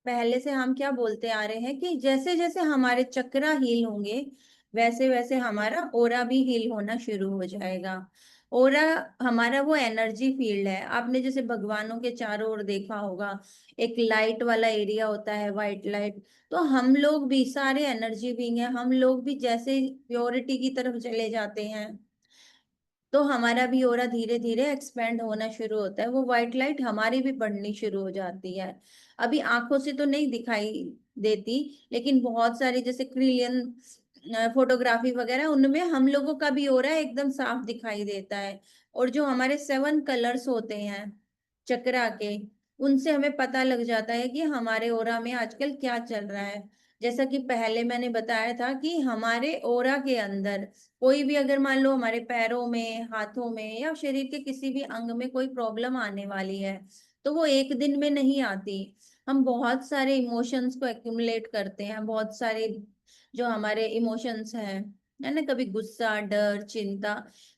पहले से हम क्या बोलते आ रहे हैं कि जैसे जैसे हमारे चक्रा हील होंगे वैसे वैसे हमारा ओरा भी हील होना शुरू हो जाएगा। ओरा हमारा वो एनर्जी फील्ड है। आपने जैसे भगवानों के चारों ओर देखा होगा, एक लाइट वाला एरिया होता है, वाइट लाइट। तो हम लोग भी सारे एनर्जी बीइंग है, हम लोग भी जैसे प्योरिटी की तरफ चले जाते हैं तो हमारा भी ओरा धीरे धीरे एक्सपेंड होना शुरू होता है, वो व्हाइट लाइट हमारी भी बढ़नी शुरू हो जाती है। अभी आंखों से तो नहीं दिखाई देती, लेकिन बहुत सारी जैसे क्रिलियन फोटोग्राफी वगैरह उनमें हम लोगों का भी ओरा एकदम साफ दिखाई देता है। और जो हमारे 7 कलर्स होते हैं चक्रा के, उनसे हमें पता लग जाता है कि हमारे ओरा में आजकल क्या चल रहा है। जैसा कि पहले मैंने बताया था कि हमारे ओरा के अंदर कोई भी अगर मान लो हमारे पैरों में, हाथों में या शरीर के किसी भी अंग में कोई प्रॉब्लम आने वाली है तो वो एक दिन में नहीं आती। हम बहुत सारे इमोशंस को एक्यूमुलेट करते हैं, बहुत सारे जो हमारे इमोशंस हैं, है ना, कभी गुस्सा, डर, चिंता,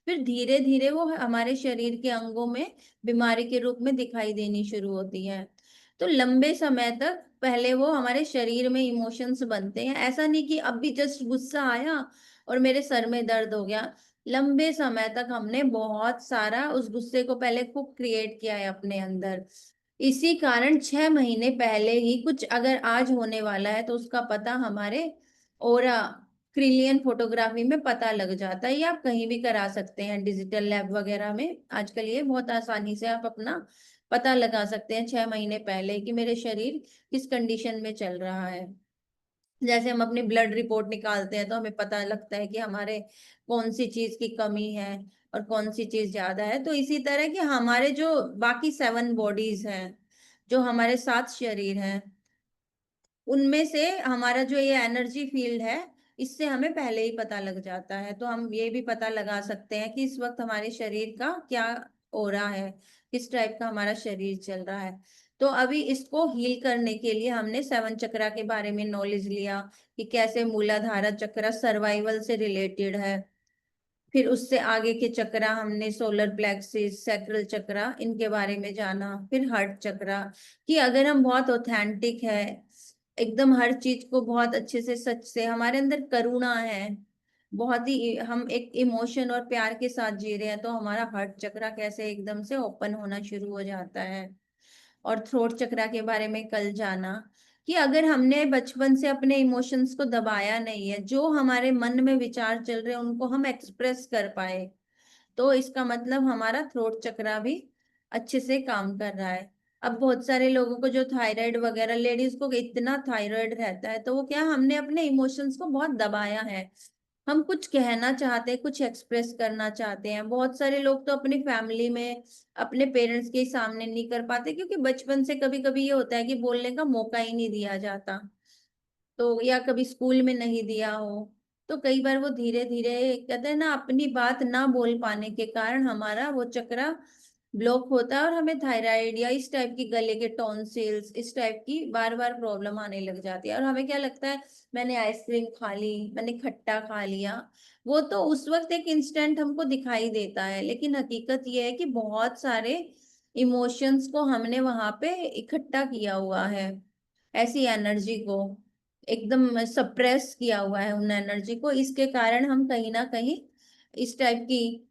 फिर धीरे धीरे वो हमारे शरीर के अंगों में बीमारी के रूप में दिखाई देनी शुरू होती है। तो लंबे समय तक पहले वो हमारे शरीर में इमोशंस बनते हैं। ऐसा नहीं कि अब भी जस्ट गुस्सा आया और मेरे सर में दर्द हो गया। लंबे समय तक हमने बहुत सारा उस गुस्से को पहले खूब क्रिएट किया है अपने अंदर। इसी कारण 6 महीने पहले ही कुछ अगर आज होने वाला है तो उसका पता हमारे ओरा क्रिलियन फोटोग्राफी में पता लग जाता है। ये आप कहीं भी करा सकते हैं, डिजिटल लैब वगैरह में आजकल ये बहुत आसानी से आप अपना पता लगा सकते हैं 6 महीने पहले कि मेरे शरीर किस कंडीशन में चल रहा है। जैसे हम अपनी ब्लड रिपोर्ट निकालते हैं तो हमें पता लगता है कि हमारे कौन सी चीज की कमी है और कौन सी चीज ज्यादा है। तो इसी तरह कि हमारे जो बाकी 7 बॉडीज हैं, जो हमारे 7 शरीर हैं, उनमें से हमारा जो ये एनर्जी फील्ड है, इससे हमें पहले ही पता लग जाता है। तो हम ये भी पता लगा सकते हैं कि इस वक्त हमारे शरीर का क्या हो रहा है, किस टाइप का हमारा शरीर चल रहा है। तो अभी इसको हील करने के लिए हमने 7 चक्रा के बारे में नॉलेज लिया कि कैसे मूलाधारा चक्र सर्वाइवल से रिलेटेड है। फिर उससे आगे के चक्रा हमने सोलर प्लेक्सिस, सैक्रल चक्रा, इनके बारे में जाना। फिर हार्ट चक्रा कि अगर हम बहुत ऑथेंटिक है, एकदम हर चीज को बहुत अच्छे से सच से, हमारे अंदर करुणा है, बहुत ही हम एक इमोशन और प्यार के साथ जी रहे हैं, तो हमारा हार्ट चक्रा कैसे एकदम से ओपन होना शुरू हो जाता है। और थ्रोट चक्रा के बारे में कल जाना कि अगर हमने बचपन से अपने इमोशंस को दबाया नहीं है, जो हमारे मन में विचार चल रहे हैं उनको हम एक्सप्रेस कर पाए, तो इसका मतलब हमारा थ्रोट चक्रा भी अच्छे से काम कर रहा है। अब बहुत सारे लोगों को जो थायराइड वगैरह, लेडीज को इतना थायराइड रहता है तो वो क्या, हमने अपने इमोशंस को बहुत दबाया है। हम कुछ कहना चाहते हैं, कुछ एक्सप्रेस करना चाहते हैं, बहुत सारे लोग तो अपनी फैमिली में अपने पेरेंट्स के सामने नहीं कर पाते क्योंकि बचपन से कभी कभी ये होता है कि बोलने का मौका ही नहीं दिया जाता, तो या कभी स्कूल में नहीं दिया हो। तो कई बार वो धीरे धीरे कहते हैं ना, अपनी बात ना बोल पाने के कारण हमारा वो चक्रा ब्लॉक होता है और हमें थायराइड या इस टाइप की गले के टॉन्सिल्स, इस टाइप की बार बार प्रॉब्लम आने लग जाती है। और हमें क्या लगता है, मैंने आइसक्रीम खा ली, मैंने खट्टा खा लिया, वो तो उस वक्त एक इंस्टेंट हमको दिखाई देता है, लेकिन हकीकत ये है कि बहुत सारे इमोशंस को हमने वहां पे इकट्ठा किया हुआ है, ऐसी एनर्जी को एकदम सप्रेस किया हुआ है उन एनर्जी को। इसके कारण हम कहीं ना कहीं इस टाइप की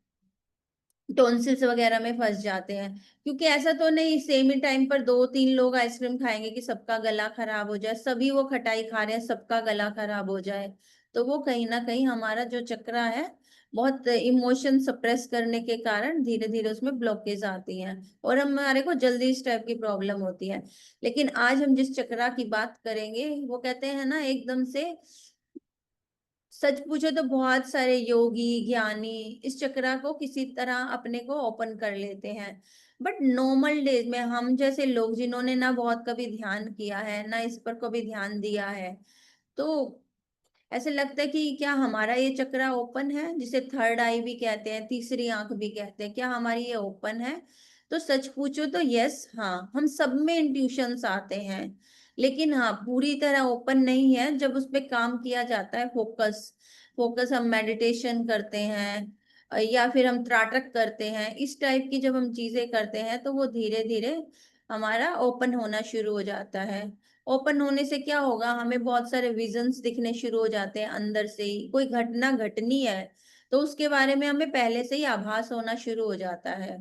टॉन्सिल्स वगैरह में फंस जाते हैं। क्योंकि ऐसा तो नहीं सेम ही टाइम पर 2-3 लोग आइसक्रीम खाएंगे कि सबका गला खराब हो जाए, सभी वो खटाई खा रहे हैं सबका गला खराब हो जाए। तो वो कहीं ना कहीं हमारा जो चक्रा है, बहुत इमोशन सप्रेस करने के कारण धीरे धीरे उसमें ब्लॉकेज आती हैं और हमारे को जल्दी इस टाइप की प्रॉब्लम होती है। लेकिन आज हम जिस चक्रा की बात करेंगे वो कहते हैं ना, एकदम से सच पूछो तो बहुत सारे योगी ज्ञानी इस चक्रा को किसी तरह अपने को ओपन कर लेते हैं। बट नॉर्मल डेज में हम जैसे लोग जिन्होंने ना बहुत कभी ध्यान किया है ना इस पर कभी ध्यान दिया है, तो ऐसे लगता है कि क्या हमारा ये चक्रा ओपन है, जिसे थर्ड आई भी कहते हैं, तीसरी आंख भी कहते हैं, क्या हमारी ये ओपन है? तो सच पूछो तो यस, हाँ, हम सब में इंट्यूशंस आते हैं, लेकिन हाँ पूरी तरह ओपन नहीं है। जब उस पे काम किया जाता है, फोकस फोकस हम मेडिटेशन करते हैं या फिर हम त्राटक करते हैं, इस टाइप की जब हम चीजें करते हैं तो वो धीरे धीरे हमारा ओपन होना शुरू हो जाता है। ओपन होने से क्या होगा, हमें बहुत सारे विजन्स दिखने शुरू हो जाते हैं अंदर से ही। कोई घटना घटनी है तो उसके बारे में हमें पहले से ही आभास होना शुरू हो जाता है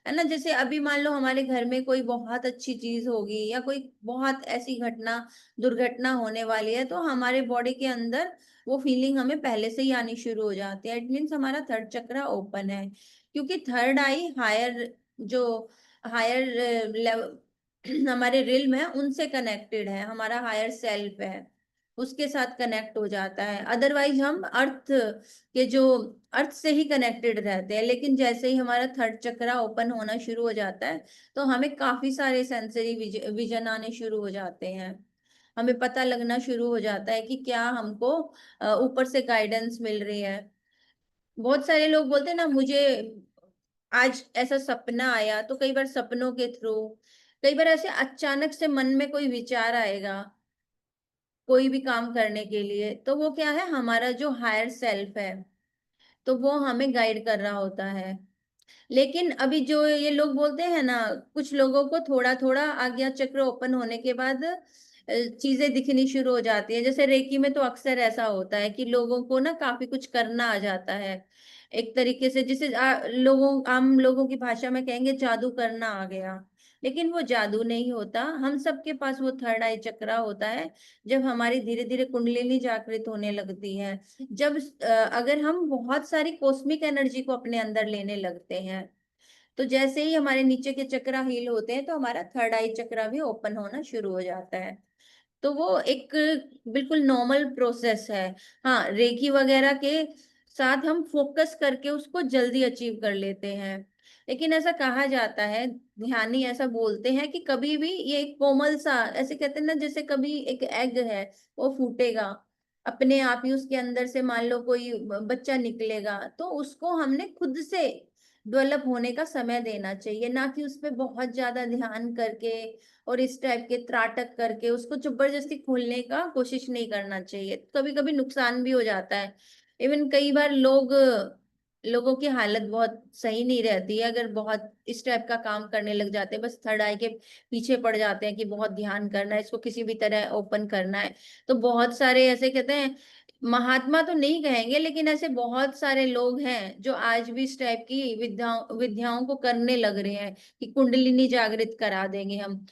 ना। जैसे अभी मान लो हमारे घर में कोई बहुत अच्छी चीज होगी या कोई बहुत ऐसी घटना, दुर्घटना होने वाली है, तो हमारे बॉडी के अंदर वो फीलिंग हमें पहले से ही आनी शुरू हो जाती है। इट मीन्स हमारा थर्ड चक्रा ओपन है, क्योंकि थर्ड आई हायर, जो हायर लेवल हमारे रिल्म है उनसे कनेक्टेड है, हमारा हायर सेल्फ है, उसके साथ कनेक्ट हो जाता है। अदरवाइज हम अर्थ के जो, अर्थ से ही कनेक्टेड रहते हैं। लेकिन जैसे ही हमारा थर्ड चक्रा ओपन होना शुरू हो जाता है तो हमें काफी सारे सेंसरी विजन आने शुरू हो जाते हैं। हमें पता लगना शुरू हो जाता है कि क्या हमको ऊपर से गाइडेंस मिल रही है। बहुत सारे लोग बोलते हैं ना, मुझे आज ऐसा सपना आया। तो कई बार सपनों के थ्रू, कई बार ऐसे अचानक से मन में कोई विचार आएगा कोई भी काम करने के लिए, तो वो क्या है, हमारा जो हायर सेल्फ है, तो वो हमें गाइड कर रहा होता है। लेकिन अभी जो ये लोग बोलते हैं ना, कुछ लोगों को थोड़ा थोड़ा आज्ञा चक्र ओपन होने के बाद चीजें दिखनी शुरू हो जाती है। जैसे रेकी में तो अक्सर ऐसा होता है कि लोगों को ना काफी कुछ करना आ जाता है, एक तरीके से जिसे आम लोगों की भाषा में कहेंगे जादू करना आ गया। लेकिन वो जादू नहीं होता, हम सबके पास वो थर्ड आई चक्रा होता है। जब हमारी धीरे धीरे कुंडलिनी जागृत होने लगती है, जब अगर हम बहुत सारी कॉस्मिक एनर्जी को अपने अंदर लेने लगते हैं, तो जैसे ही हमारे नीचे के चक्रा हील होते हैं तो हमारा थर्ड आई चक्रा भी ओपन होना शुरू हो जाता है। तो वो एक बिल्कुल नॉर्मल प्रोसेस है। हाँ, रेकी वगैरह के साथ हम फोकस करके उसको जल्दी अचीव कर लेते हैं। लेकिन ऐसा कहा जाता है, ध्यानी ऐसा बोलते हैं कि कभी भी ये एक कोमल सा, ऐसे कहते हैं ना, जैसे कभी एक एग है वो फूटेगा अपने आप ही, उसके अंदर से मान लो कोई बच्चा निकलेगा, तो उसको हमने खुद से डेवलप होने का समय देना चाहिए, ना कि उस पर बहुत ज्यादा ध्यान करके और इस टाइप के त्राटक करके उसको जबरदस्ती खोलने का कोशिश नहीं करना चाहिए। कभी कभी नुकसान भी हो जाता है। इवन कई बार लोगों की हालत बहुत सही नहीं रहती है अगर बहुत इस टाइप का काम करने लग जाते हैं, बस थर्ड आई के पीछे पड़ जाते हैं कि बहुत ध्यान करना है, इसको किसी भी तरह ओपन करना है। तो बहुत सारे ऐसे कहते हैं, महात्मा तो नहीं कहेंगे लेकिन ऐसे बहुत सारे लोग हैं जो आज भी इस टाइप की विद्याओं को करने लग रहे हैं कि कुंडलिनी जागृत करा देंगे हम।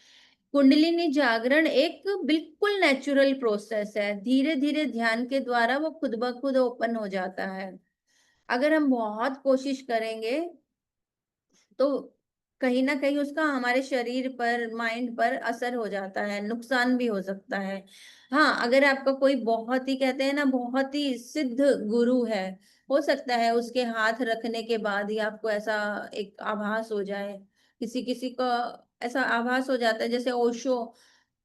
कुंडलिनी जागरण एक बिल्कुल नेचुरल प्रोसेस है, धीरे धीरे ध्यान के द्वारा वो खुद ब खुद ओपन हो जाता है। अगर हम बहुत कोशिश करेंगे तो कहीं ना कहीं उसका हमारे शरीर पर, माइंड पर असर हो जाता है, नुकसान भी हो सकता है। हाँ, अगर आपका कोई बहुत ही, कहते हैं ना, बहुत ही सिद्ध गुरु है, हो सकता है उसके हाथ रखने के बाद ही आपको ऐसा एक आभास हो जाए। किसी किसी का ऐसा आभास हो जाता है, जैसे ओशो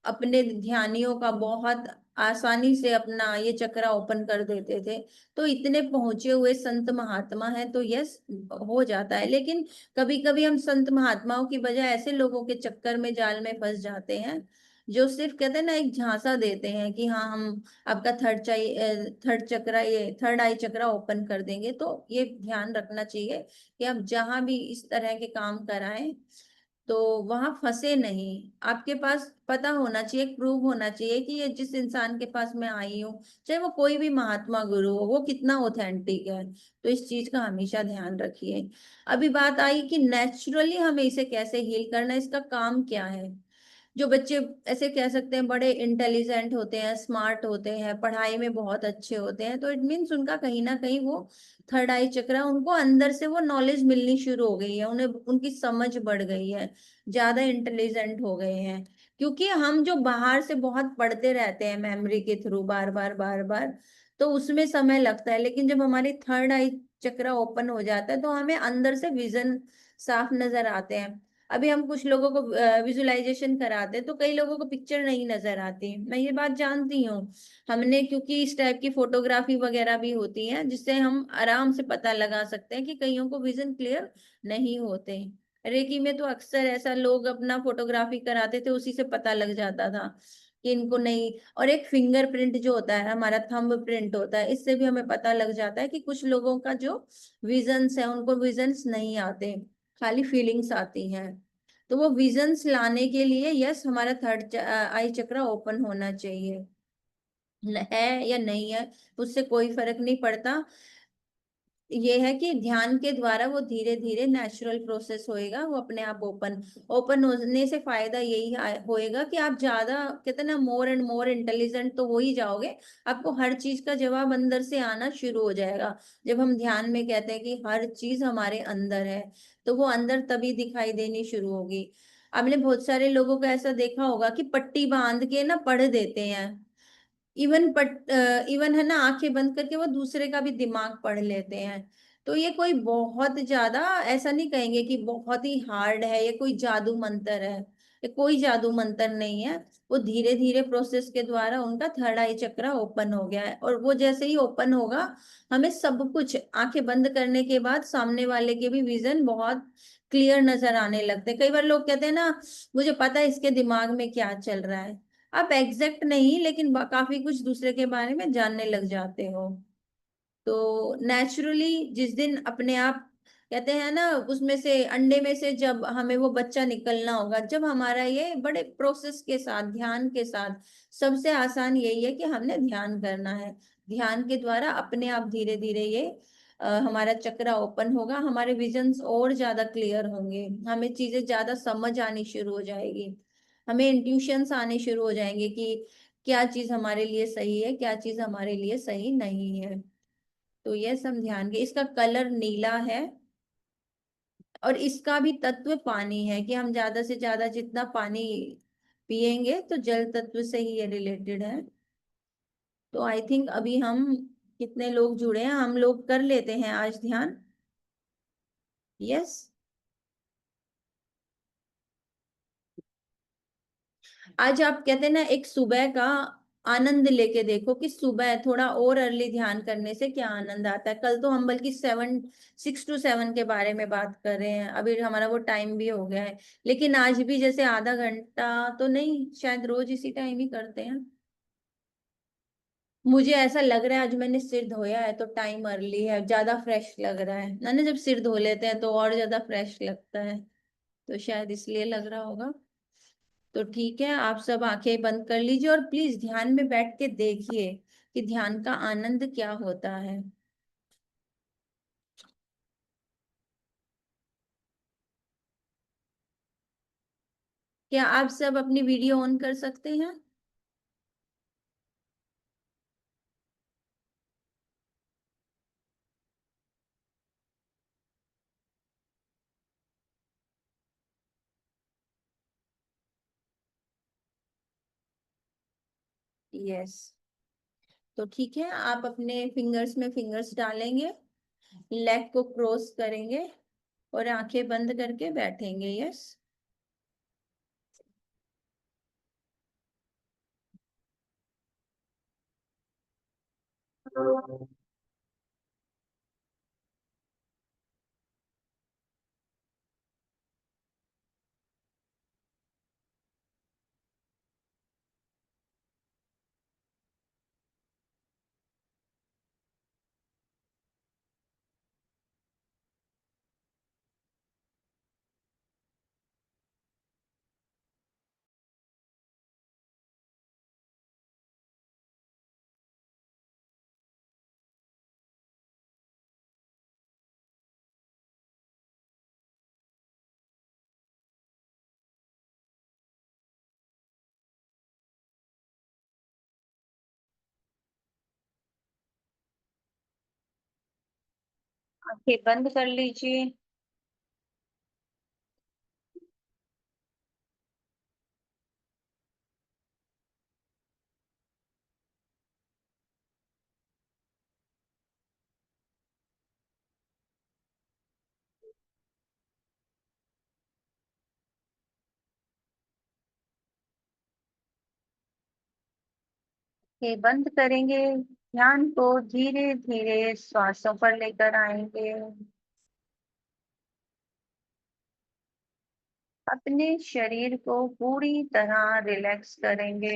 अपने ध्यानियों का बहुत आसानी से अपना ये चक्रा ओपन कर देते थे। तो इतने पहुंचे हुए संत महात्मा हैं तो यस, हो जाता है। लेकिन कभी कभी हम संत महात्माओं की बजाय ऐसे लोगों के चक्कर में, जाल में फंस जाते हैं जो सिर्फ, कहते हैं ना, एक झांसा देते हैं कि हाँ हम आपका थर्ड चक्रा, ये थर्ड आई चक्रा ओपन कर देंगे। तो ये ध्यान रखना चाहिए कि आप जहां भी इस तरह के काम कराएं तो वहां फंसे नहीं। आपके पास पता होना चाहिए, प्रूव होना चाहिए कि ये जिस इंसान के पास मैं आई हूँ, चाहे वो कोई भी महात्मा गुरु हो, वो कितना ऑथेंटिक है। तो इस चीज का हमेशा ध्यान रखिए। अभी बात आई कि नेचुरली हमें इसे कैसे हील करना है, इसका काम क्या है। जो बच्चे ऐसे कह सकते हैं बड़े इंटेलिजेंट होते हैं, स्मार्ट होते हैं, पढ़ाई में बहुत अच्छे होते हैं, तो इट मीन्स उनका कहीं ना कहीं वो थर्ड आई चक्र, उनको अंदर से वो नॉलेज मिलनी शुरू हो गई है, उन्हें उनकी समझ बढ़ गई है, ज्यादा इंटेलिजेंट हो गए हैं। क्योंकि हम जो बाहर से बहुत पढ़ते रहते हैं मेमोरी के थ्रू, बार बार बार बार, तो उसमें समय लगता है। लेकिन जब हमारी थर्ड आई चक्र ओपन हो जाता है तो हमें अंदर से विजन साफ नजर आते हैं। अभी हम कुछ लोगों को विजुअलाइजेशन कराते हैं तो कई लोगों को पिक्चर नहीं नजर आती, मैं ये बात जानती हूँ। हमने, क्योंकि इस टाइप की फोटोग्राफी वगैरह भी होती है जिससे हम आराम से पता लगा सकते हैं कि कईयों को विजन क्लियर नहीं होते। रेकी में तो अक्सर ऐसा लोग अपना फोटोग्राफी कराते थे, उसी से पता लग जाता था कि इनको नहीं। और एक फिंगरप्रिंट जो होता है, हमारा थंब प्रिंट होता है, इससे भी हमें पता लग जाता है कि कुछ लोगों का जो विजन्स है उनको विजन्स नहीं आते, खाली फीलिंग्स आती हैं। तो वो विजन्स लाने के लिए यस हमारा थर्ड आई चक्र ओपन होना चाहिए। है या नहीं है उससे कोई फर्क नहीं पड़ता। ये है कि ध्यान के द्वारा वो धीरे धीरे नेचुरल प्रोसेस होएगा, वो अपने आप ओपन ओपन होने से फायदा यही होएगा कि आप ज्यादा कितना मोर एंड मोर इंटेलिजेंट तो हो ही जाओगे। आपको हर चीज का जवाब अंदर से आना शुरू हो जाएगा। जब हम ध्यान में कहते हैं कि हर चीज हमारे अंदर है, तो वो अंदर तभी दिखाई देनी शुरू होगी। आपने बहुत सारे लोगों को ऐसा देखा होगा कि पट्टी बांध के ना पढ़ देते हैं। इवन है ना, आंखें बंद करके वो दूसरे का भी दिमाग पढ़ लेते हैं। तो ये कोई बहुत ज्यादा ऐसा नहीं कहेंगे कि बहुत ही हार्ड है, ये कोई जादू मंत्र है। ये कोई जादू मंत्र नहीं है। वो धीरे धीरे प्रोसेस के द्वारा उनका थर्ड आई चक्र ओपन हो गया है, और वो जैसे ही ओपन होगा हमें सब कुछ आंखें बंद करने के बाद सामने वाले के भी विजन बहुत क्लियर नजर आने लगते हैं। कई बार लोग कहते हैं ना, मुझे पता है इसके दिमाग में क्या चल रहा है। आप एग्जैक्ट नहीं, लेकिन काफी कुछ दूसरे के बारे में जानने लग जाते हो। तो नेचुरली जिस दिन अपने आप कहते हैं ना, उसमें से अंडे में से जब हमें वो बच्चा निकलना होगा, जब हमारा ये बड़े प्रोसेस के साथ ध्यान के साथ, सबसे आसान यही है कि हमने ध्यान करना है। ध्यान के द्वारा अपने आप धीरे धीरे ये हमारा चक्र ओपन होगा, हमारे विजन्स और ज्यादा क्लियर होंगे, हमें चीजें ज्यादा समझ आनी शुरू हो जाएगी, हमें इंट्यूशंस आने शुरू हो जाएंगे कि क्या चीज हमारे लिए सही है, क्या चीज हमारे लिए सही नहीं है। तो ये सब ध्यान के, इसका कलर नीला है। और इसका भी तत्व पानी है, कि हम ज्यादा से ज्यादा जितना पानी पिएंगे तो जल तत्व से ही ये रिलेटेड है। तो आई थिंक अभी हम कितने लोग जुड़े हैं, हम लोग कर लेते हैं आज ध्यान। यस। आज आप कहते हैं ना, एक सुबह का आनंद लेके देखो कि सुबह थोड़ा और अर्ली ध्यान करने से क्या आनंद आता है। कल तो हम बल्कि 6 to 7 के बारे में बात कर रहे हैं, अभी हमारा वो टाइम भी हो गया है। लेकिन आज भी जैसे आधा घंटा तो नहीं, शायद रोज इसी टाइम ही करते हैं। मुझे ऐसा लग रहा है आज मैंने सिर धोया है तो टाइम अर्ली है, ज्यादा फ्रेश लग रहा है ना। जब सिर धो लेते हैं तो और ज्यादा फ्रेश लगता है, तो शायद इसलिए लग रहा होगा। तो ठीक है, आप सब आंखें बंद कर लीजिए और प्लीज ध्यान में बैठ के देखिए कि ध्यान का आनंद क्या होता है। क्या आप सब अपनी वीडियो ऑन कर सकते हैं? यस। तो ठीक है, आप अपने फिंगर्स में फिंगर्स डालेंगे, लेग को क्रॉस करेंगे और आंखें बंद करके बैठेंगे। यस। आंखें बंद कर लीजिए। आंखें बंद करेंगे, ध्यान को धीरे धीरे श्वासों पर लेकर आएंगे, अपने शरीर को पूरी तरह रिलैक्स करेंगे।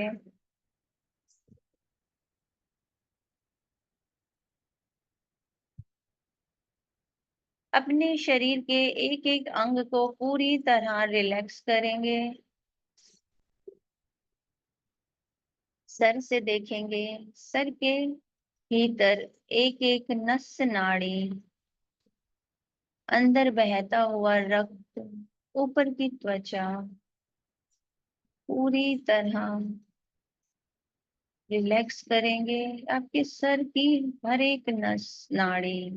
अपने शरीर के एक एक अंग को पूरी तरह रिलैक्स करेंगे। सर से देखेंगे, सर के भीतर एक एक नस नाड़ी, अंदर बहता हुआ रक्त, ऊपर की त्वचा पूरी तरह रिलैक्स करेंगे। आपके सर की हर एक नस नाड़ी,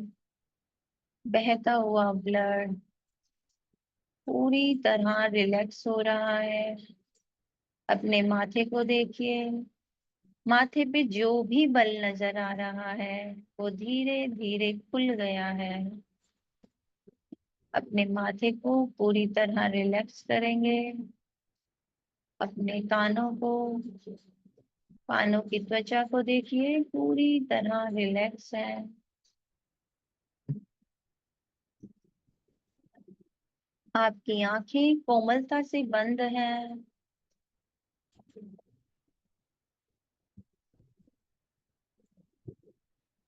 बहता हुआ ब्लड पूरी तरह रिलैक्स हो रहा है। अपने माथे को देखिए, माथे पे जो भी बल नजर आ रहा है वो धीरे धीरे खुल गया है। अपने माथे को पूरी तरह रिलैक्स करेंगे। अपने कानों की त्वचा को देखिए, पूरी तरह रिलैक्स है। आपकी आंखें कोमलता से बंद हैं।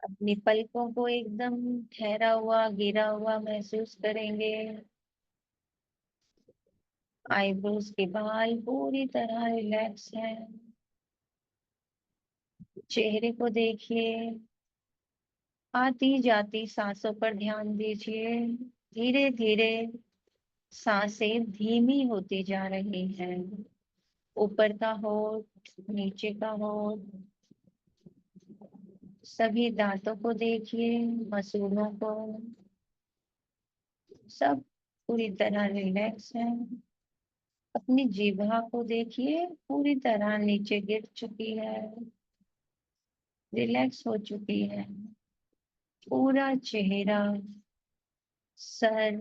अपनी पलकों को एकदम ठहरा हुआ, गिरा हुआ महसूस करेंगे। आईब्रोज के बाल पूरी तरह रिलैक्स हैं। चेहरे को देखिए, आती जाती सांसों पर ध्यान दीजिए। धीरे धीरे सांसें धीमी होती जा रही हैं। ऊपर का होठ, नीचे का होठ, सभी दांतों को देखिए, मसूड़ों को, सब पूरी तरह रिलैक्स है। अपनी जीभा को देखिए, पूरी तरह नीचे गिर चुकी है, रिलैक्स हो चुकी है। पूरा चेहरा, सर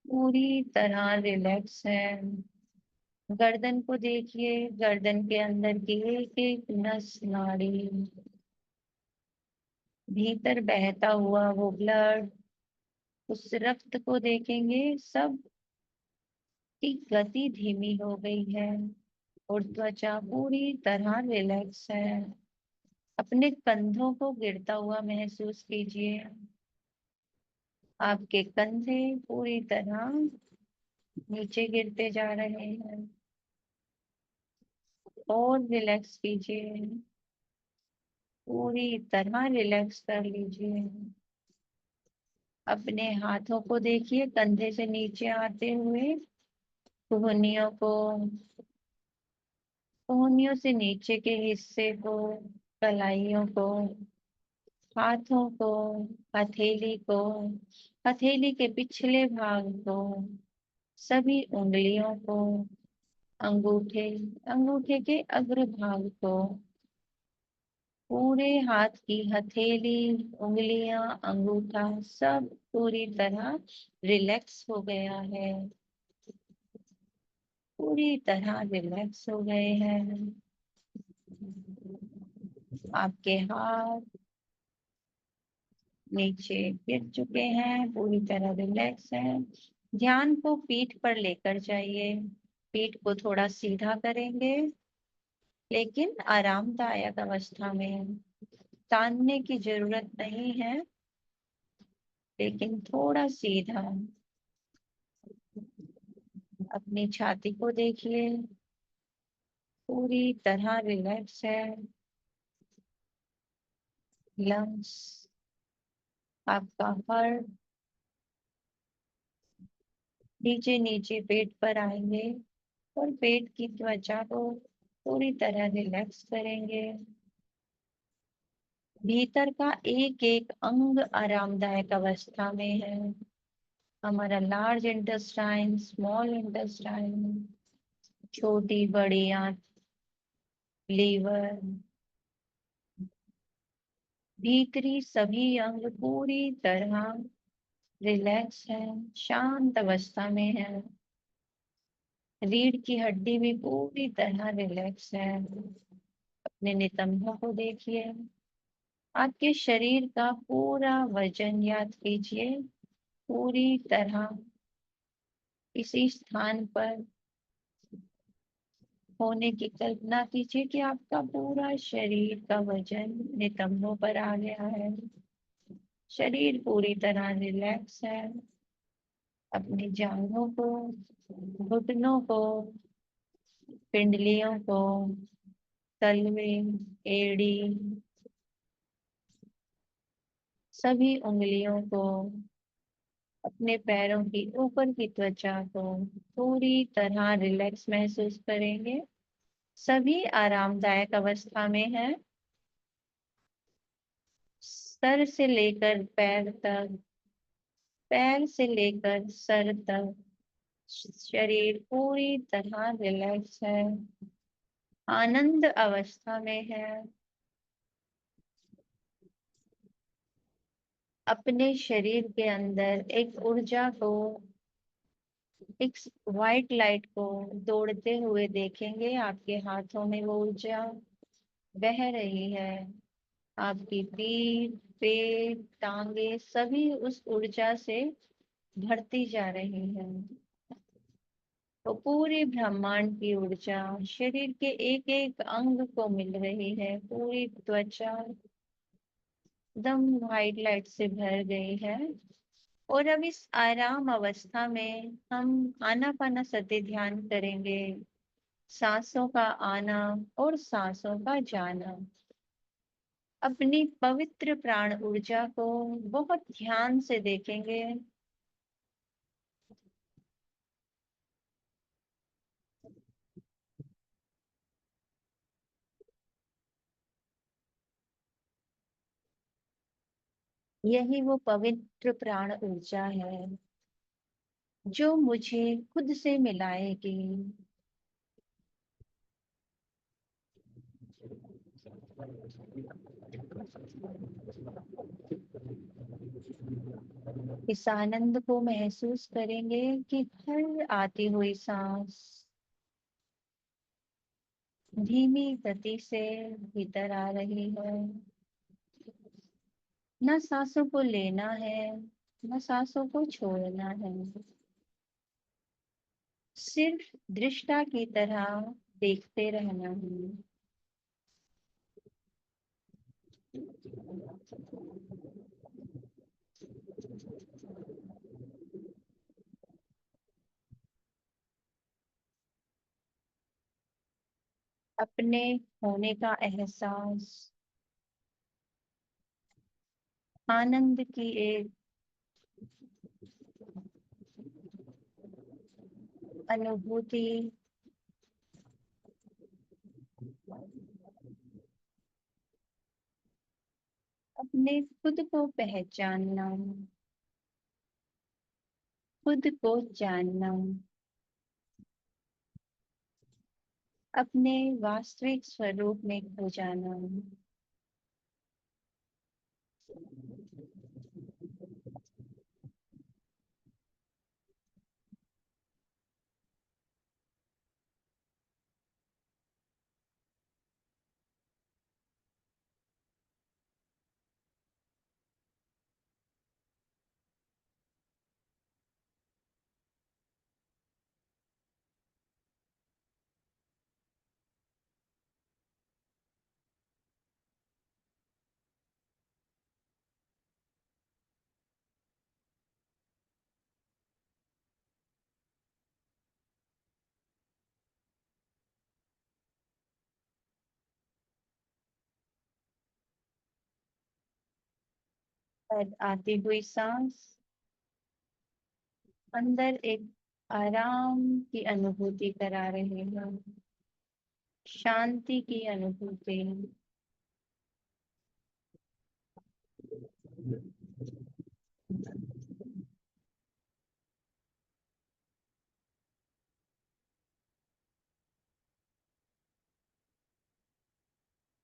पूरी तरह रिलैक्स है। गर्दन को देखिए, गर्दन के अंदर की एक एक नस नाड़ी, भीतर बहता हुआ वो ब्लड, उस रक्त को देखेंगे, सब की गति धीमी हो गई है और त्वचा पूरी तरह रिलैक्स है। अपने कंधों को गिरता हुआ महसूस कीजिए। आपके कंधे पूरी तरह नीचे गिरते जा रहे हैं और रिलैक्स कीजिए। पूरी तरह रिलैक्स कर लीजिए। अपने हाथों को देखिए, कंधे से नीचे आते हुए कोहनियों को, कोहनियों से नीचे के हिस्से को, कलाइयों को, हाथों को, हथेली को, हथेली के पिछले भाग को, सभी उंगलियों को, अंगूठे, अंगूठे के अग्र भाग को, पूरे हाथ की हथेली, उंगलियां, अंगूठा, सब पूरी तरह रिलैक्स हो गया है। पूरी तरह रिलैक्स हो गए हैं। आपके हाथ नीचे गिर चुके हैं, पूरी तरह रिलैक्स है। ध्यान को पीठ पर लेकर जाइए। पीठ को थोड़ा सीधा करेंगे, लेकिन आरामदायक अवस्था में। तानने की जरूरत नहीं है, लेकिन थोड़ा सीधा। अपनी छाती को देखिए, पूरी तरह रिलैक्स है। लंग्स, आपका हार्ट, नीचे नीचे पेट पर आएंगे और पेट की त्वचा को पूरी तरह रिलैक्स करेंगे। भीतर का एक एक अंग आरामदायक अवस्था में है। हमारा लार्ज इंटेस्टाइन, स्मॉल इंटेस्टाइन, छोटी बड़ी आंत, लीवर, भीतरी सभी अंग पूरी तरह रिलैक्स है, शांत अवस्था में है। रीढ़ की हड्डी भी पूरी तरह रिलैक्स है। अपने नितंबों को देखिए। आपके शरीर का पूरा वजन याद कीजिए, पूरी तरह इसी स्थान पर होने की कल्पना कीजिए कि आपका पूरा शरीर का वजन नितंबों पर आ गया है। शरीर पूरी तरह रिलैक्स है। अपनी जांघों को, घुटनों को, पिंडलियों को, तलवे, एड़ी, सभी उंगलियों को, अपने पैरों की ऊपर की त्वचा को पूरी तरह रिलैक्स महसूस करेंगे। सभी आरामदायक अवस्था में है। सर से लेकर पैर तक, पैर से लेकर सर तक शरीर पूरी तरह रिलैक्स है, आनंद अवस्था में है। अपने शरीर के अंदर एक ऊर्जा को, एक व्हाइट लाइट को दौड़ते हुए देखेंगे। आपके हाथों में वो ऊर्जा बह रही है। आपकी पीठ, पेट, टांगे सभी उस ऊर्जा से भरती जा रही है। तो पूरे ब्रह्मांड की ऊर्जा शरीर के एक एक अंग को मिल रही है। पूरी त्वचा एकदम व्हाइट लाइट से भर गई है। और अब इस आराम अवस्था में हम आनापानसति ध्यान करेंगे। सांसों का आना और सांसों का जाना। अपनी पवित्र प्राण ऊर्जा को बहुत ध्यान से देखेंगे। यही वो पवित्र प्राण ऊर्जा है जो मुझे खुद से मिलाएगी। इस आनंद को महसूस करेंगे कि हर आती हुई सांस धीमी गति से भीतर आ रही है। न सांसों को लेना है, न सांसों को छोड़ना है। सिर्फ दृष्टा की तरह देखते रहना है। अपने होने का एहसास, आनंद की एक अनुभूति, अपने खुद को पहचानना, खुद को जानना, अपने वास्तविक स्वरूप में खो जाना। पर आती हुई सांस अंदर एक आराम की अनुभूति करा रही है, शांति की अनुभूति।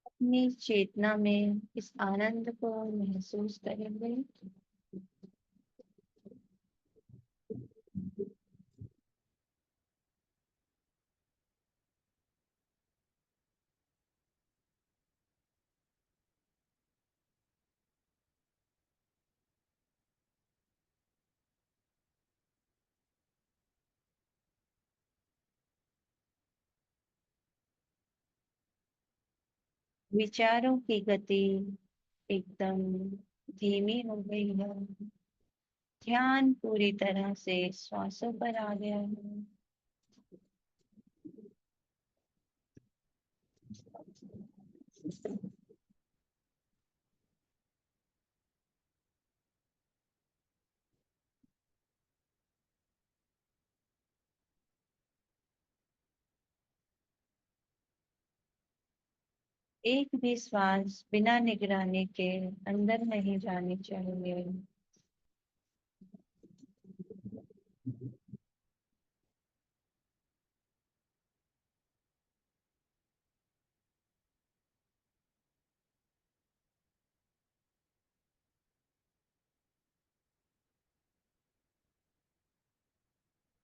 अपनी चेतना में इस आनंद को महसूस करेंगे। विचारों की गति एकदम धीमी हो गई है। ध्यान पूरी तरह से श्वासों पर आ गया है। एक भी श्वास बिना निगरानी के अंदर नहीं जानी चाहिए।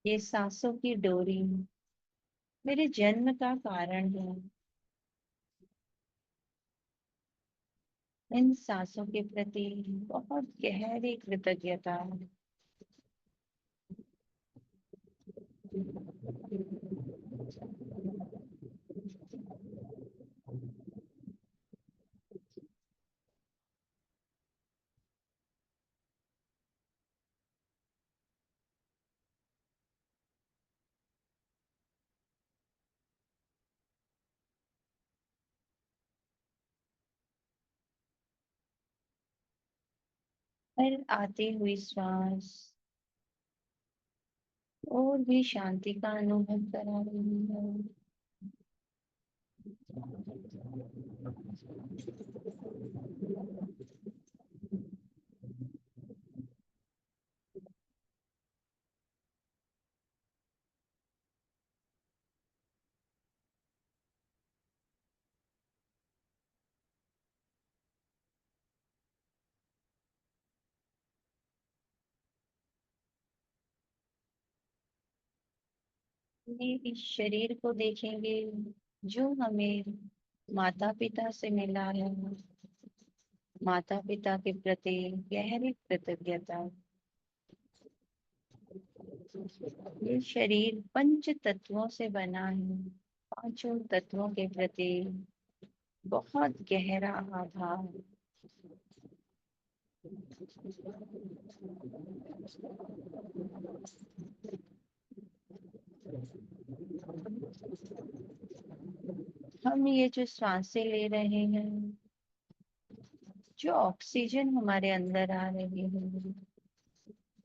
ये सांसों की डोरी मेरे जन्म का कारण है। इन सांसों के प्रति बहुत गहरी कृतज्ञता है। पर आती हुई श्वास और भी शांति का अनुभव करा रही है। ये इस शरीर को देखेंगे जो हमें माता पिता से मिला है। माता पिता के प्रति गहरी कृतज्ञता। ये शरीर पंच तत्वों से बना है। पांचों तत्वों के प्रति बहुत गहरा आभार। हम ये जो सांसें ले रहे हैं, जो ऑक्सीजन हमारे अंदर आ रही है,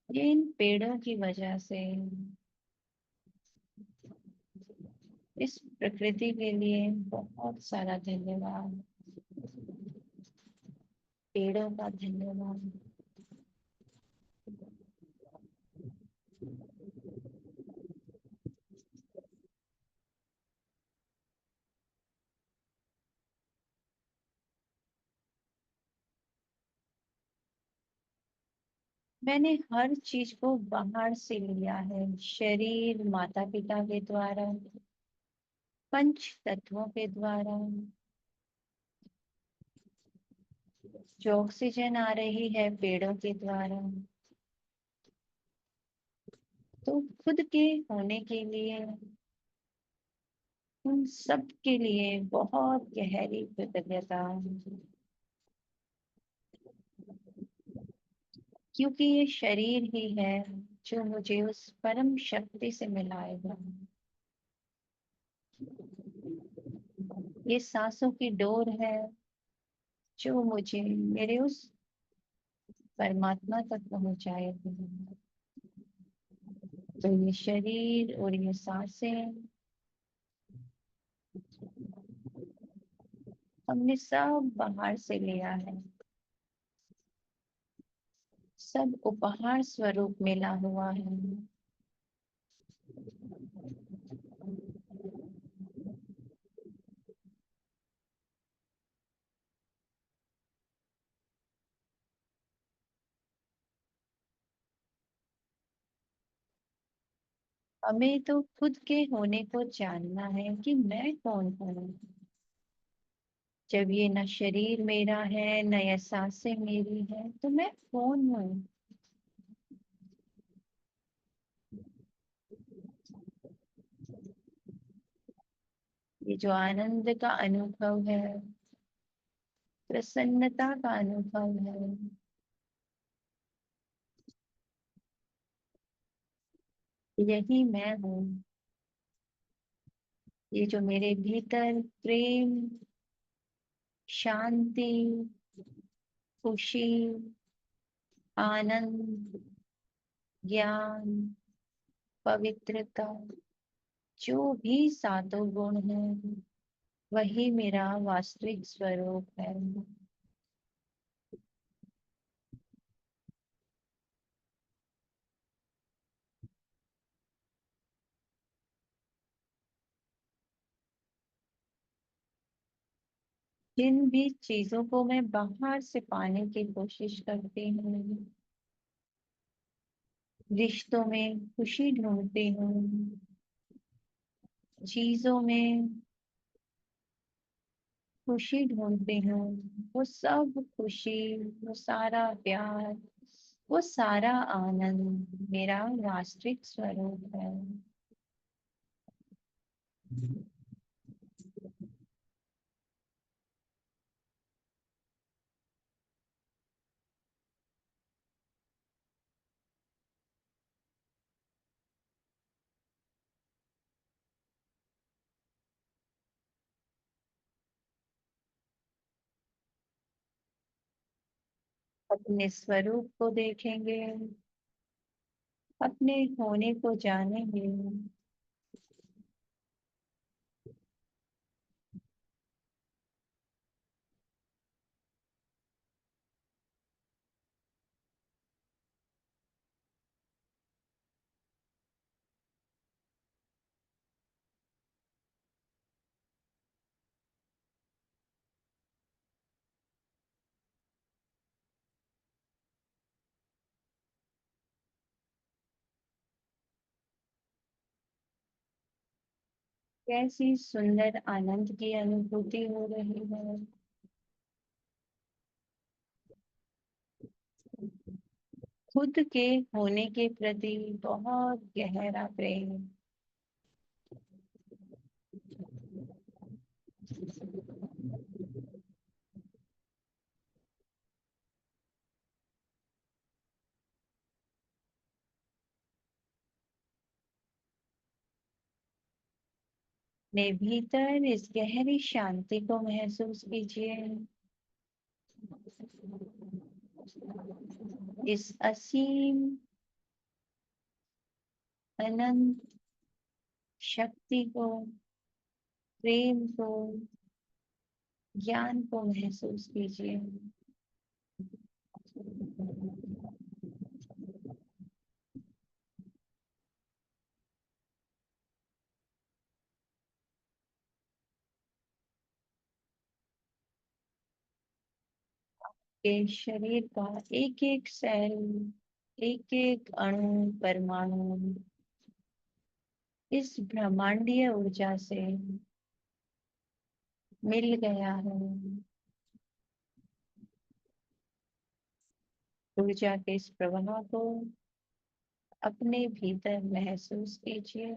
ये इन पेड़ों की वजह से। इस प्रकृति के लिए बहुत सारा धन्यवाद। पेड़ों का धन्यवाद। मैंने हर चीज को बाहर से लिया है, शरीर माता पिता के द्वारा, पंच तत्वों के द्वारा। जो ऑक्सीजन आ रही है पेड़ों के द्वारा। तो खुद के होने के लिए उन सब के लिए बहुत गहरी कृतज्ञता। क्योंकि ये शरीर ही है जो मुझे उस परम शक्ति से मिलाएगा। ये सांसों की डोर है जो मुझे मेरे उस परमात्मा तक पहुंचाएगी। तो ये शरीर और ये सांसें हमने सब बाहर से लिया है। सब उपहार स्वरूप मिला हुआ है। हमें तो खुद के होने को जानना है कि मैं कौन हूँ। जब ये न शरीर मेरा है न ये सांसें मेरी है, तो मैं कौन हूँ। ये जो आनंद का अनुभव है, प्रसन्नता का अनुभव है, यही मैं हूँ। ये जो मेरे भीतर प्रेम, शांति, खुशी, आनंद, ज्ञान, पवित्रता, जो भी सातों गुण हैं, वही मेरा वास्तविक स्वरूप है। जिन भी चीजों को मैं बाहर से पाने की कोशिश करती हूँ, रिश्तों में खुशी ढूंढती हूँ, चीजों में खुशी ढूंढती हूँ, वो सब खुशी, वो सारा प्यार, वो सारा आनंद मेरा वास्तविक स्वरूप है। अपने स्वरूप को देखेंगे, अपने होने को जानेंगे, कैसी सुंदर आनंद की अनुभूति हो रही है। खुद के होने के प्रति बहुत गहरा प्रेम। अपने भीतर इस गहरी शांति को महसूस कीजिए। इस असीम अनंत शक्ति को, प्रेम को, ज्ञान को महसूस कीजिए। के शरीर का एक एक सेल, एक एक अणु, परमाणु इस ब्रह्मांडीय ऊर्जा से मिल गया है। ऊर्जा के इस प्रवाह को अपने भीतर महसूस कीजिए।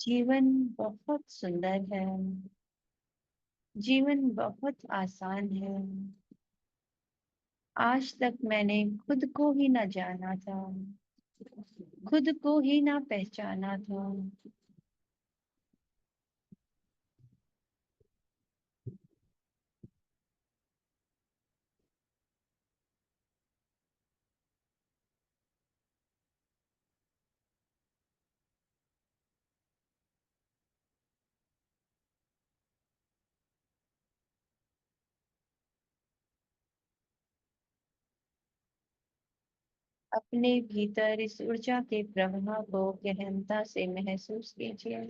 जीवन बहुत सुंदर है। जीवन बहुत आसान है। आज तक मैंने खुद को ही न जाना था, खुद को ही ना पहचाना था। अपने भीतर इस ऊर्जा के प्रवाह को गहनता से महसूस कीजिए।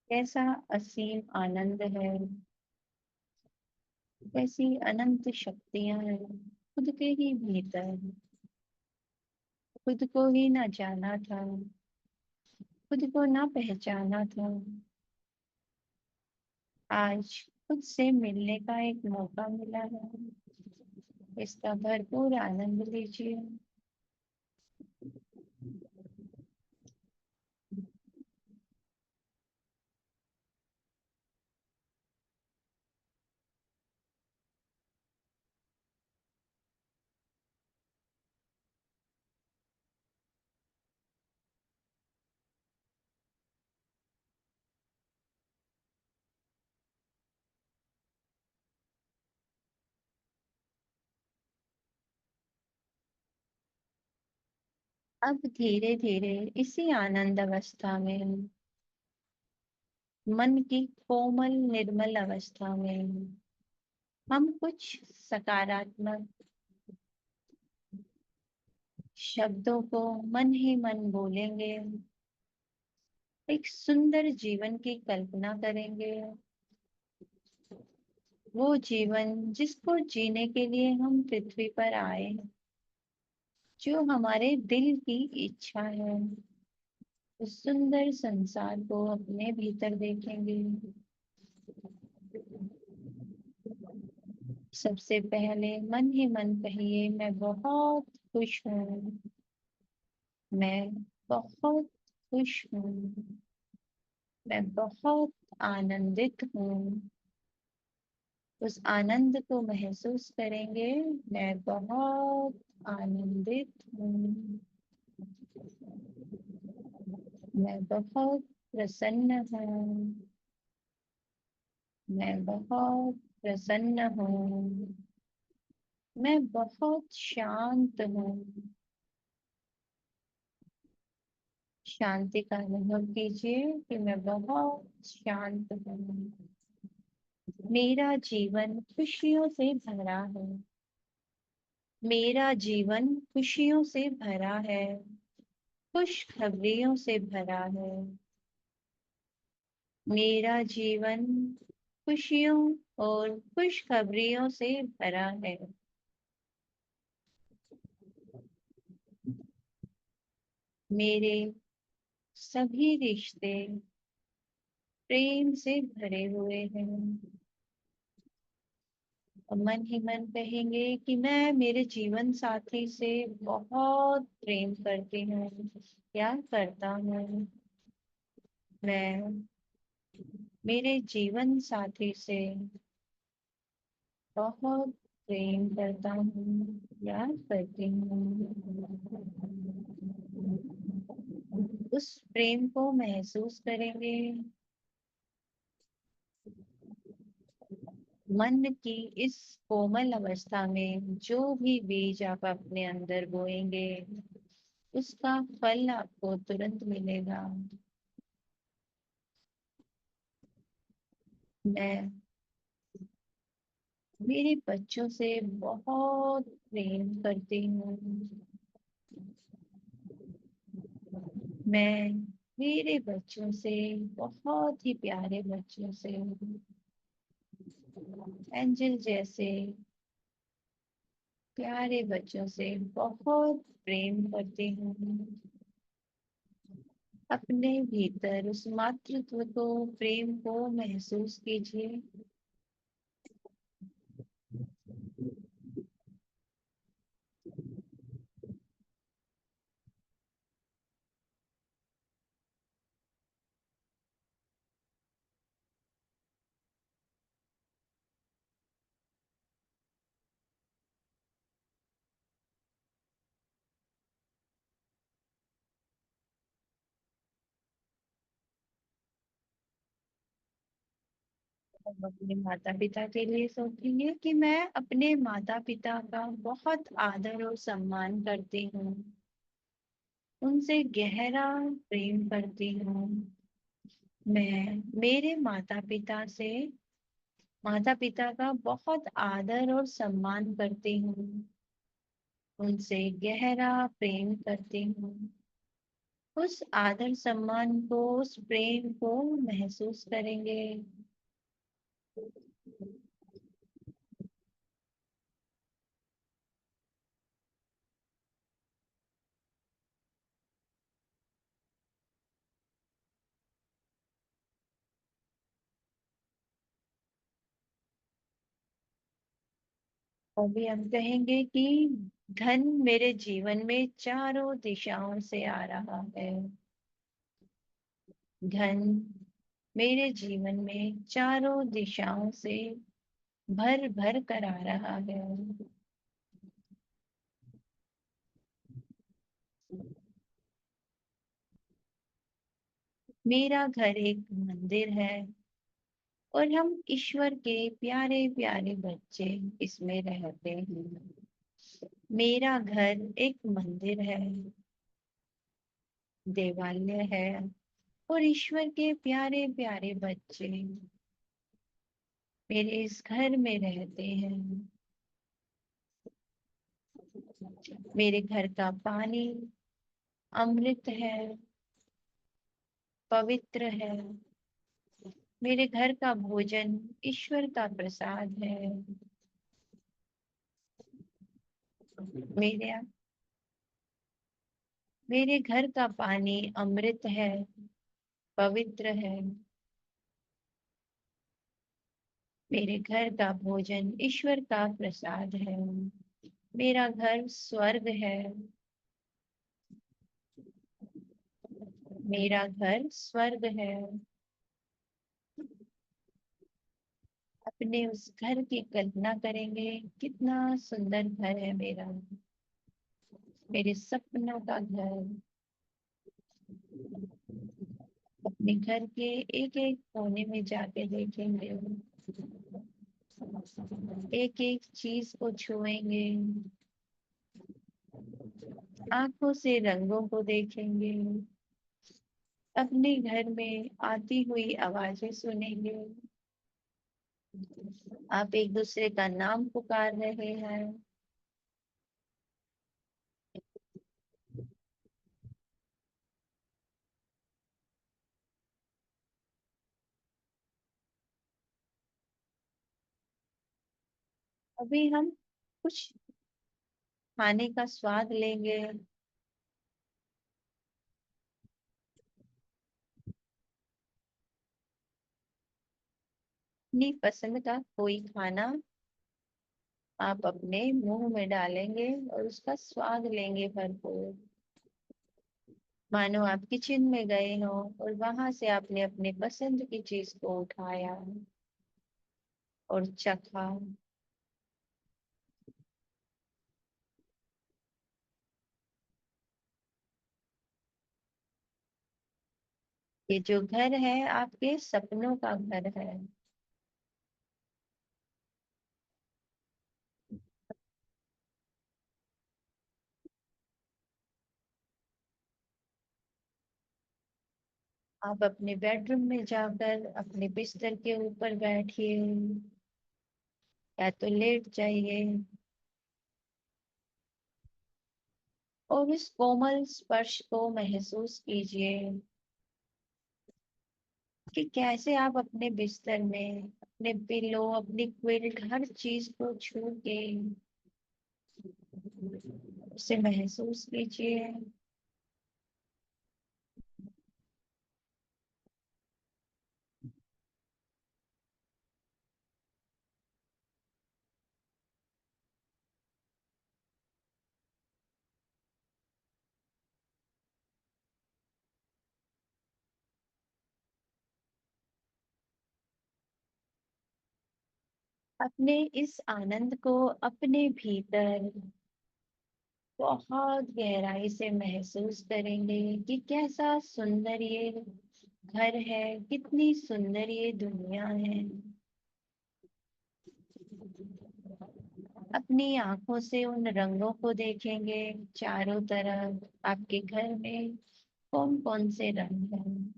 कैसा असीम आनंद है, कैसी अनंत शक्तियां हैं खुद के ही भीतर। खुद को ही ना जाना था, खुद को ना पहचाना था। आज खुद से मिलने का एक मौका मिला है, इसका भरपूर आनंद लीजिए। अब धीरे धीरे इसी आनंद अवस्था में, मन की कोमल निर्मल अवस्था में, हम कुछ सकारात्मक शब्दों को मन ही मन बोलेंगे। एक सुंदर जीवन की कल्पना करेंगे, वो जीवन जिसको जीने के लिए हम पृथ्वी पर आए हैं, जो हमारे दिल की इच्छा है। उस सुंदर संसार को अपने भीतर देखेंगे। सबसे पहले मन ही मन कहिए, मैं बहुत खुश हूँ, मैं बहुत खुश हूँ, मैं बहुत आनंदित हूँ। उस आनंद को महसूस करेंगे। मैं बहुत आनंदित हूँ, मैं बहुत प्रसन्न हूँ, मैं बहुत प्रसन्न हूँ, मैं बहुत शांत हूँ। शांति का अनुभव कीजिए कि मैं बहुत शांत हूँ। मेरा जीवन खुशियों से भरा है, मेरा जीवन खुशियों से भरा है, खुशखबरियों से भरा है। मेरा जीवन खुशियों और खुशखबरियों से भरा है। मेरे सभी रिश्ते प्रेम से भरे हुए हैं। और मन ही मन कहेंगे कि मैं मेरे जीवन साथी से बहुत प्रेम करती हूँ, प्यार करता हूँ। मैं मेरे जीवन साथी से बहुत प्रेम करता हूँ, प्यार करती हूँ। उस प्रेम को महसूस करेंगे। मन की इस कोमल अवस्था में जो भी बीज आप अपने अंदर बोएंगे, उसका फल आपको तुरंत मिलेगा। मैं मेरे बच्चों से बहुत प्रेम करती हूँ। मैं मेरे बच्चों से, बहुत ही प्यारे बच्चों से, एंजल जैसे प्यारे बच्चों से बहुत प्रेम करती हूँ। अपने भीतर उस मातृत्व को, प्रेम को महसूस कीजिए। हम अपने माता पिता के लिए सोचेंगे कि मैं अपने माता पिता का बहुत आदर और सम्मान करती हूँ, उनसे गहरा प्रेम करती हूँ। मैं मेरे माता पिता का बहुत आदर और सम्मान करती हूँ, उनसे गहरा प्रेम करती हूँ। उस आदर सम्मान को, उस प्रेम को महसूस करेंगे। अभी हम कहेंगे कि धन मेरे जीवन में चारों दिशाओं से आ रहा है। धन मेरे जीवन में चारों दिशाओं से भर भर कर आ रहा है। मेरा घर एक मंदिर है और हम ईश्वर के प्यारे प्यारे बच्चे इसमें रहते हैं। मेरा घर एक मंदिर है, देवालय है, और ईश्वर के प्यारे प्यारे बच्चे मेरे इस घर में रहते हैं। मेरे घर का पानी अमृत है, पवित्र है। मेरे घर का भोजन ईश्वर का प्रसाद है। मेरे मेरे घर का पानी अमृत है, पवित्र है। मेरे घर का भोजन ईश्वर का प्रसाद है। मेरा घर स्वर्ग है। मेरा घर स्वर्ग है। अपने उस घर की कल्पना करेंगे, कितना सुंदर घर है मेरा, मेरे सपनों का घर। अपने घर के एक एक कोने में जाके देखेंगे, एक एक चीज को छुएंगे, आंखों से रंगों को देखेंगे, अपने घर में आती हुई आवाजें सुनेंगे। आप एक दूसरे का नाम पुकार रहे हैं। अभी हम कुछ खाने का स्वाद लेंगे। अपनी पसंद का कोई खाना आप अपने मुंह में डालेंगे और उसका स्वाद लेंगे भरपूर। मानो आप किचन में गए हो और वहां से आपने अपने पसंद की चीज को उठाया और चखा। ये जो घर है आपके सपनों का घर है। आप अपने बेडरूम में जाकर अपने बिस्तर के ऊपर बैठिए या तो लेट जाइए और इस कोमल स्पर्श को महसूस कीजिए कि कैसे आप अपने बिस्तर में अपने पिलो, अपनी क्विल्ट, हर चीज को छू के उसे महसूस कीजिए। अपने इस आनंद को अपने भीतर बहुत गहराई से महसूस करेंगे कि कैसा सुंदर ये घर है, कितनी सुंदर ये दुनिया है। अपनी आंखों से उन रंगों को देखेंगे चारों तरफ। आपके घर में कौन कौन से रंग हैं।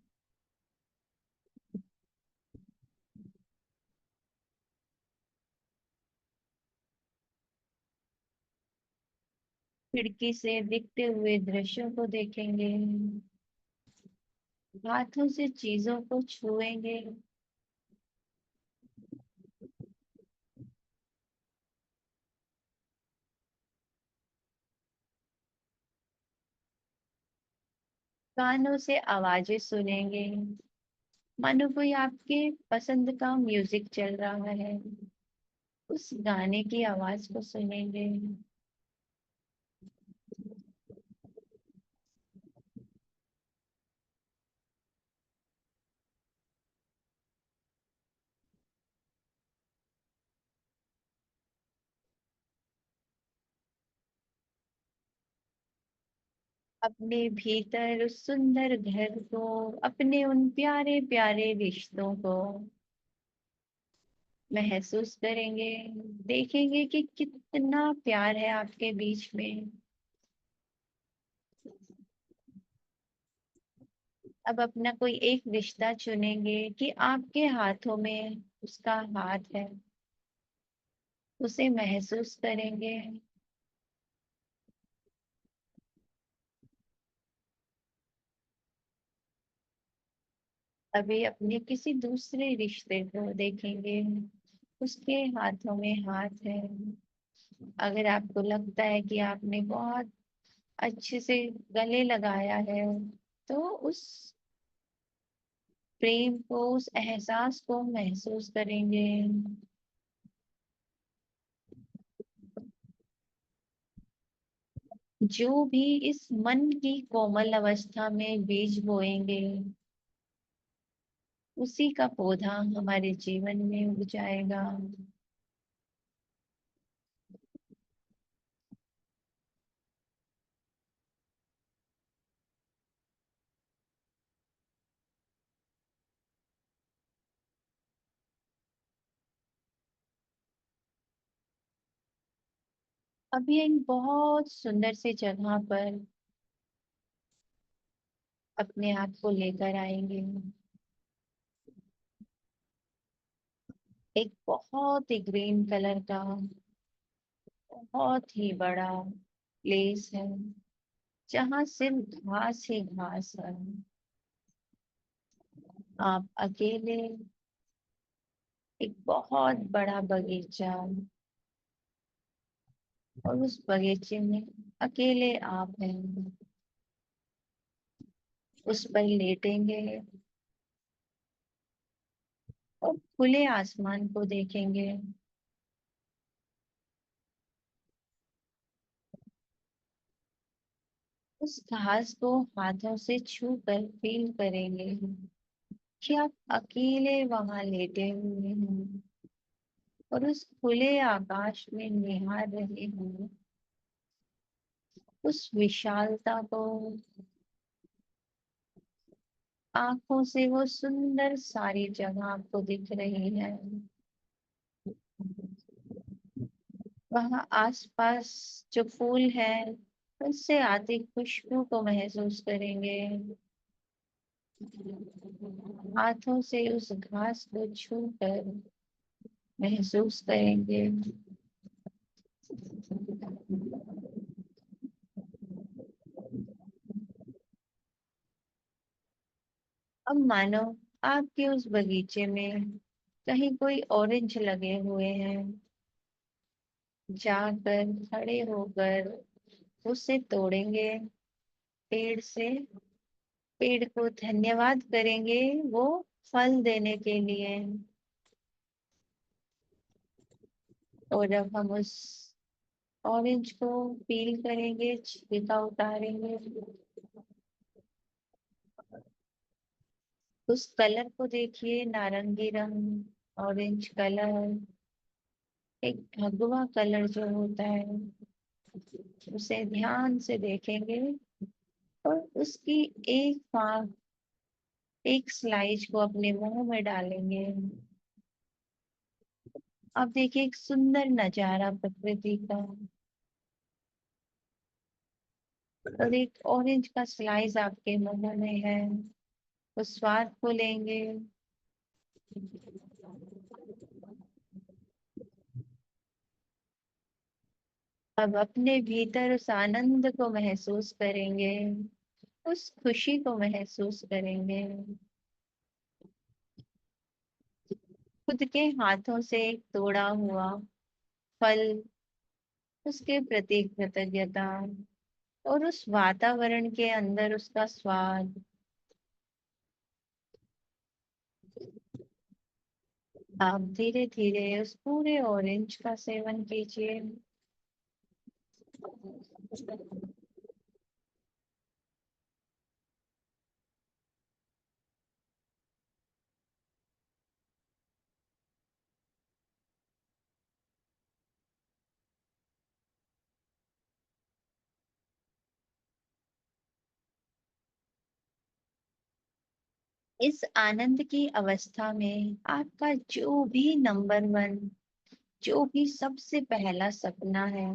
खिड़की से दिखते हुए दृश्यों को देखेंगे। हाथों से चीजों को छुएंगे। कानों से आवाजें सुनेंगे। मानो कोई आपके पसंद का म्यूजिक चल रहा है, उस गाने की आवाज को सुनेंगे। अपने भीतर उस सुंदर घर को, अपने उन प्यारे प्यारे रिश्तों को महसूस करेंगे। देखेंगे कि कितना प्यार है आपके बीच में। अब अपना कोई एक रिश्ता चुनेंगे कि आपके हाथों में उसका हाथ है, उसे महसूस करेंगे। अभी अपने किसी दूसरे रिश्ते को देखेंगे, उसके हाथों में हाथ है। अगर आपको लगता है कि आपने बहुत अच्छे से गले लगाया है, तो उस प्रेम को, उस एहसास को महसूस करेंगे। जो भी इस मन की कोमल अवस्था में बीज बोएंगे, उसी का पौधा हमारे जीवन में उग जाएगा। अभी एक बहुत सुंदर सी जगह पर अपने आप को लेकर आएंगे। एक बहुत ही ग्रीन कलर का बहुत ही बड़ा प्लेस है, जहाँ सिर्फ घास ही घास है। आप अकेले, एक बहुत बड़ा बगीचा, और उस बगीचे में अकेले आप हैं। उस पर लेटेंगे और खुले आसमान को देखेंगे। उस घास को हाथों से छू कर फील करेंगे कि आप अकेले वहां लेटे हुए हैं और उस खुले आकाश में निहार रहे हैं उस विशालता को। आंखों से वो सुंदर सारी जगह आपको दिख रही है। वहां आसपास जो फूल है, उससे आती खुशबू को महसूस करेंगे। हाथों से उस घास को छू कर महसूस करेंगे। अब मानो आपके उस बगीचे में कहीं कोई ऑरेंज लगे हुए हैं। जाकर खड़े होकर उसे तोड़ेंगे पेड़ से, पेड़ को धन्यवाद करेंगे वो फल देने के लिए। और अब हम उस ऑरेंज को पील करेंगे, छिलका उतारेंगे। उस कलर को देखिए, नारंगी रंग, ऑरेंज कलर, एक भगवा कलर जो होता है, उसे ध्यान से देखेंगे और उसकी एक फाक, एक स्लाइस को अपने मुंह में डालेंगे। अब देखिए एक सुंदर नजारा प्रकृति का, और एक ऑरेंज का स्लाइस आपके मुंह में है। उस स्वाद को लेंगे। अब अपने भीतर उस आनंद को महसूस करेंगे। उस खुशी को महसूस करेंगे। खुद के हाथों से तोड़ा हुआ फल, उसके प्रति कृतज्ञता, और उस वातावरण के अंदर उसका स्वाद। आप धीरे धीरे उस पूरे ऑरेंज का सेवन कीजिए। इस आनंद की अवस्था में आपका जो भी नंबर वन, जो भी सबसे पहला सपना है,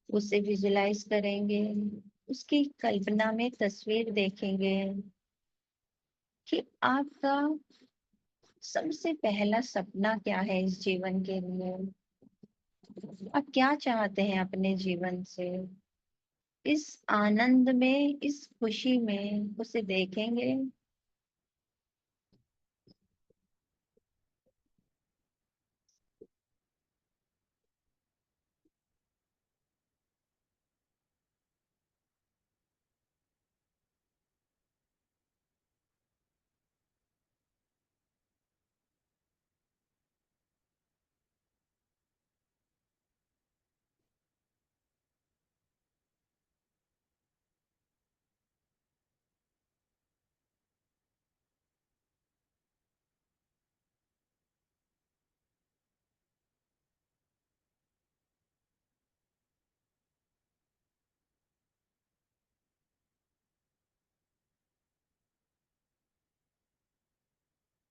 उसे विजुलाइज करेंगे। उसकी कल्पना में तस्वीर देखेंगे कि आपका सबसे पहला सपना क्या है इस जीवन के लिए। आप क्या चाहते हैं अपने जीवन से। इस आनंद में, इस खुशी में उसे देखेंगे।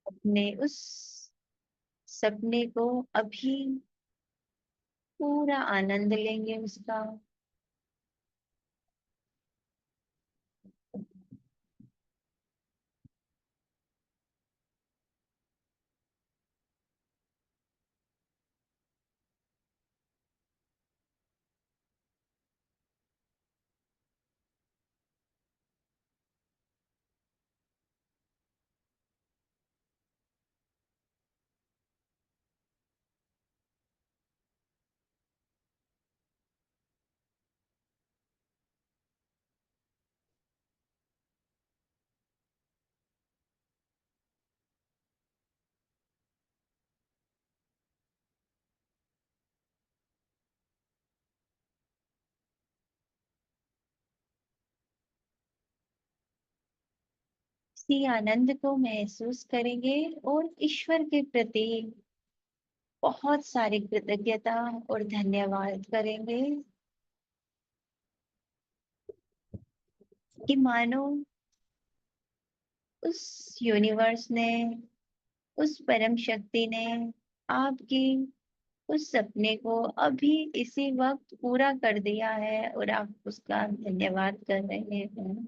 अपने उस सपने को अभी पूरा आनंद लेंगे उसका। इसी आनंद को महसूस करेंगे और ईश्वर के प्रति बहुत सारी कृतज्ञता और धन्यवाद करेंगे कि मानो उस यूनिवर्स ने, उस परम शक्ति ने आपकी उस सपने को अभी इसी वक्त पूरा कर दिया है और आप उसका धन्यवाद कर रहे हैं।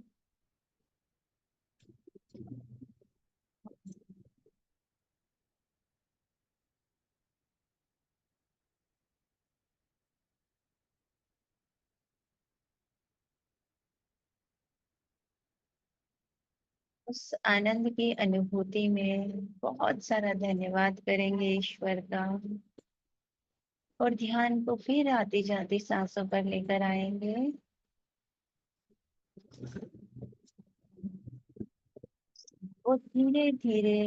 उस आनंद की अनुभूति में बहुत सारा धन्यवाद करेंगे ईश्वर का, और ध्यान को फिर आती जाती सांसों पर लेकर आएंगे। और धीरे धीरे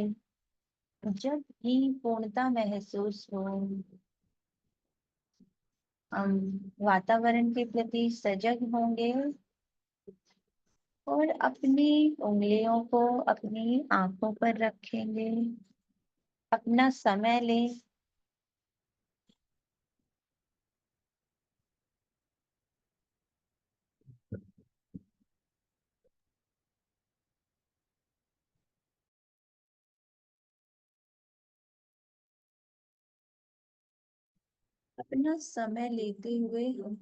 जब भी पूर्णता महसूस हो, हम वातावरण के प्रति सजग होंगे और अपनी उंगलियों को अपनी आंखों पर रखेंगे। अपना समय लें। अपना समय लेते हुए हम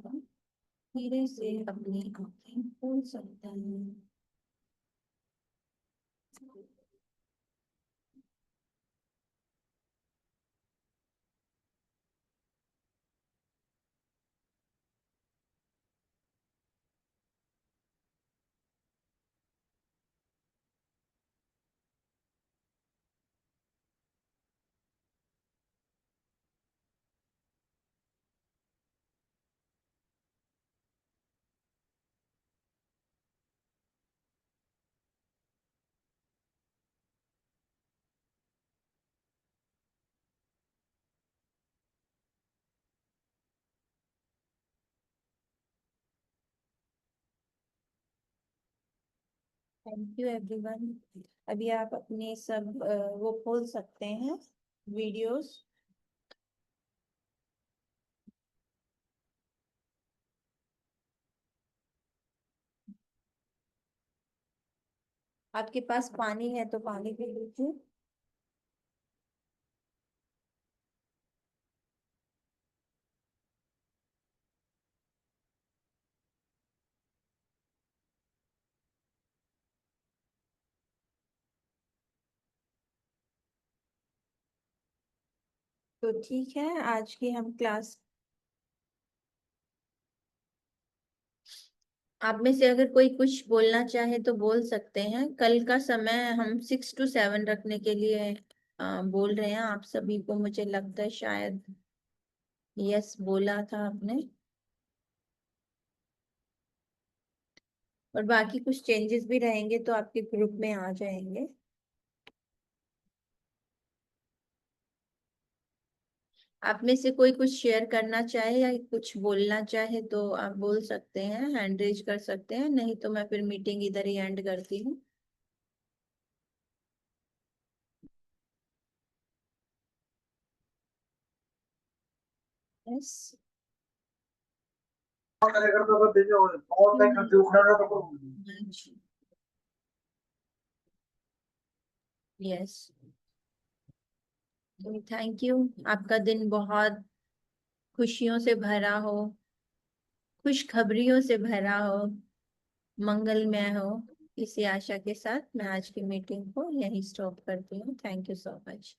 धीरे से अपनी आंखें खोल सकते हैं। Thank you everyone. अभी आप अपने सब वो खोल सकते हैं वीडियोस। आपके पास पानी है तो पानी पी लीजिए। तो ठीक है, आज की हम क्लास, आप में से अगर कोई कुछ बोलना चाहे तो बोल सकते हैं। कल का समय हम 6 to 7 रखने के लिए बोल रहे हैं आप सभी को, मुझे लगता है शायद यस बोला था आपने। और बाकी कुछ चेंजेस भी रहेंगे तो आपके ग्रुप में आ जाएंगे। आप में से कोई कुछ शेयर करना चाहे या कुछ बोलना चाहे तो आप बोल सकते हैं, हैंड रेज कर सकते हैं, नहीं तो मैं फिर मीटिंग इधर ही एंड करती हूँ। यस। यस। Thank you. आपका दिन बहुत खुशियों से भरा हो, खुशखबरियों से भरा हो, मंगलमय हो। इसी आशा के साथ मैं आज की मीटिंग को यहीं स्टॉप करती हूँ। Thank you so much.